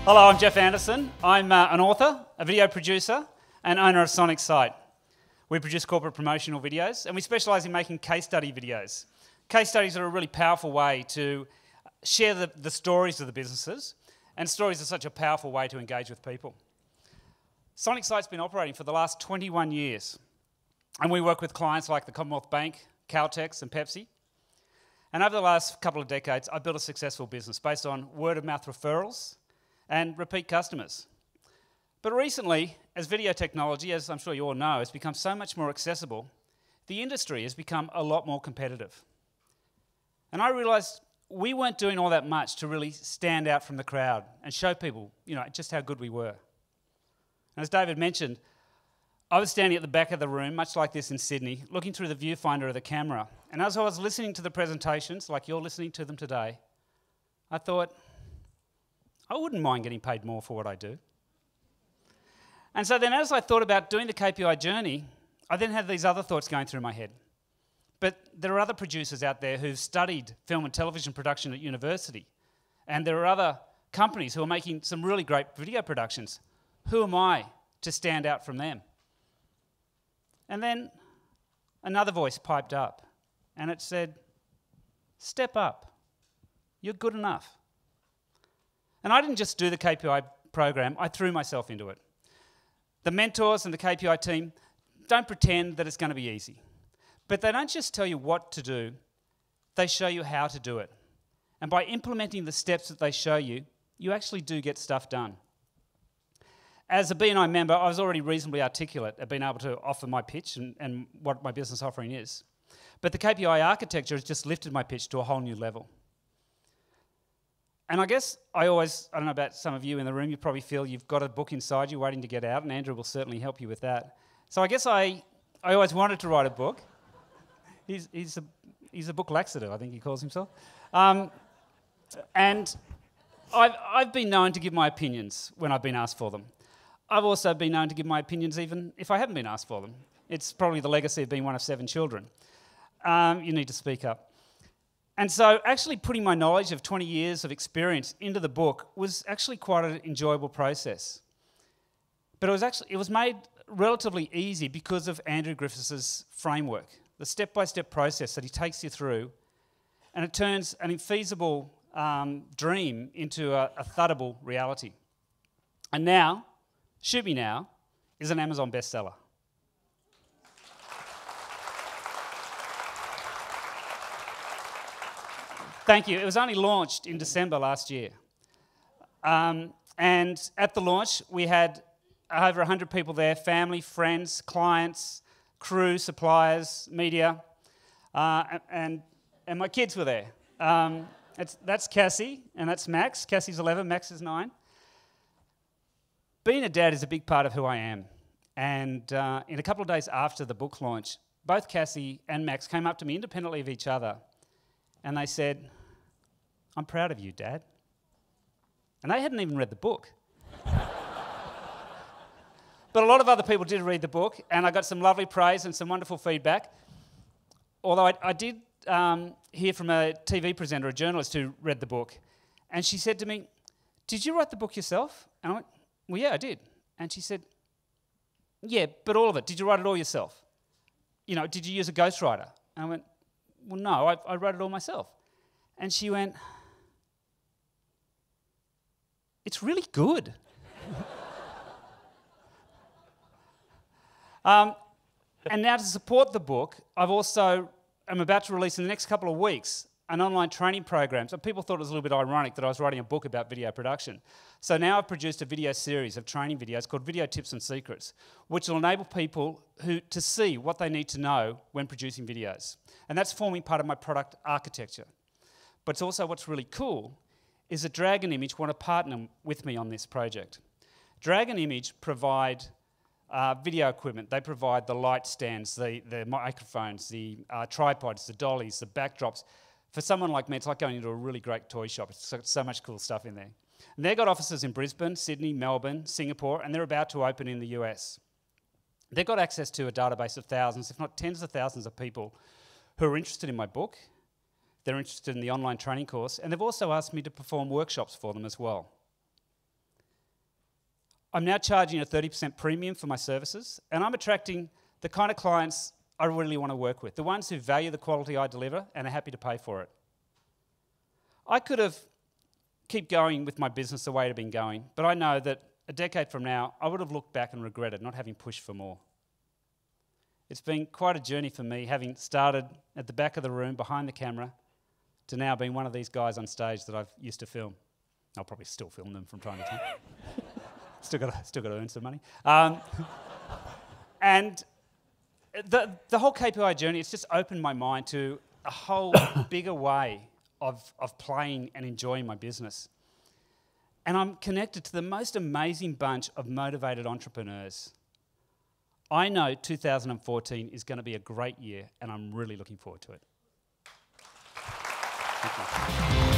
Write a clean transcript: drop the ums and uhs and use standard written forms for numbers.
Hello, I'm Geoff Anderson. I'm an author, a video producer, and owner of Sonic Site. We produce corporate promotional videos, and we specialise in making case study videos. Case studies are a really powerful way to share the stories of the businesses, and stories are such a powerful way to engage with people. Sonic Site's been operating for the last 21 years, and we work with clients like the Commonwealth Bank, Caltex, and Pepsi. And over the last couple of decades, I've built a successful business based on word-of-mouth referrals and repeat customers. But recently, as video technology, as I'm sure you all know, has become so much more accessible, the industry has become a lot more competitive. And I realised we weren't doing all that much to really stand out from the crowd and show people, just how good we were. And as David mentioned, I was standing at the back of the room, much like this in Sydney, looking through the viewfinder of the camera. And as I was listening to the presentations, like you're listening to them today, I thought, I wouldn't mind getting paid more for what I do. And so then as I thought about doing the KPI journey, I then had these other thoughts going through my head. But there are other producers out there who've studied film and television production at university. And there are other companies who are making some really great video productions. Who am I to stand out from them? And then another voice piped up, and it said, step up. You're good enough. And I didn't just do the KPI program, I threw myself into it. The mentors and the KPI team don't pretend that it's going to be easy. But they don't just tell you what to do, they show you how to do it. And by implementing the steps that they show you, you actually do get stuff done. As a BNI member, I was already reasonably articulate at being able to offer my pitch and what my business offering is. But the KPI architecture has just lifted my pitch to a whole new level. And I guess I don't know about some of you in the room, you probably feel you've got a book inside you waiting to get out, and Andrew will certainly help you with that. So I guess I always wanted to write a book. He's a book laxative, I think he calls himself. And I've been known to give my opinions when I've been asked for them. I've also been known to give my opinions even if I haven't been asked for them. It's probably the legacy of being one of 7 children. You need to speak up. And so actually putting my knowledge of 20 years of experience into the book was actually quite an enjoyable process. But it was made relatively easy because of Andrew Griffiths' framework, the step-by-step process that he takes you through, and it turns an infeasible dream into a thuddable reality. And now, Shoot Me Now is an Amazon bestseller. Thank you. It was only launched in December last year. And at the launch, we had over 100 people there, family, friends, clients, crew, suppliers, media, and my kids were there. That's Cassie, and that's Max. Cassie's 11, Max is 9. Being a dad is a big part of who I am. And in a couple of days after the book launch, both Cassie and Max came up to me independently of each other, and they said, I'm proud of you, Dad. And they hadn't even read the book. But a lot of other people did read the book, and I got some lovely praise and some wonderful feedback. Although I did hear from a TV presenter, a journalist who read the book, and she said to me, did you write the book yourself? And I went, well, yeah, I did. And she said, yeah, but all of it. Did you write it all yourself? Did you use a ghostwriter? And I went, well, no, I wrote it all myself. And she went, it's really good. And now to support the book, I'm about to release in the next couple of weeks an online training program. So people thought it was a little bit ironic that I was writing a book about video production. So now I've produced a video series of training videos called Video Tips and Secrets, which will enable people to see what they need to know when producing videos. And that's forming part of my product architecture. But it's also what's really cool is that Dragon Image want to partner with me on this project. Dragon Image provide video equipment. They provide the light stands, the microphones, the tripods, the dollies, the backdrops. For someone like me, it's like going into a really great toy shop. It's got so much cool stuff in there. And they've got offices in Brisbane, Sydney, Melbourne, Singapore, and they're about to open in the US. They've got access to a database of thousands, if not tens of thousands of people who are interested in my book. They're interested in the online training course, and they've also asked me to perform workshops for them as well. I'm now charging a 30% premium for my services, and I'm attracting the kind of clients I really want to work with, the ones who value the quality I deliver and are happy to pay for it. I could have kept going with my business the way it had been going, but I know that a decade from now, I would have looked back and regretted not having pushed for more. It's been quite a journey for me, having started at the back of the room behind the camera to now being one of these guys on stage that I've used to film. I'll probably still film them from time to time. Still got to earn some money. And the whole KPI journey, it's just opened my mind to a whole bigger way of playing and enjoying my business. And I'm connected to the most amazing bunch of motivated entrepreneurs. I know 2014 is going to be a great year, and I'm really looking forward to it. Thank you.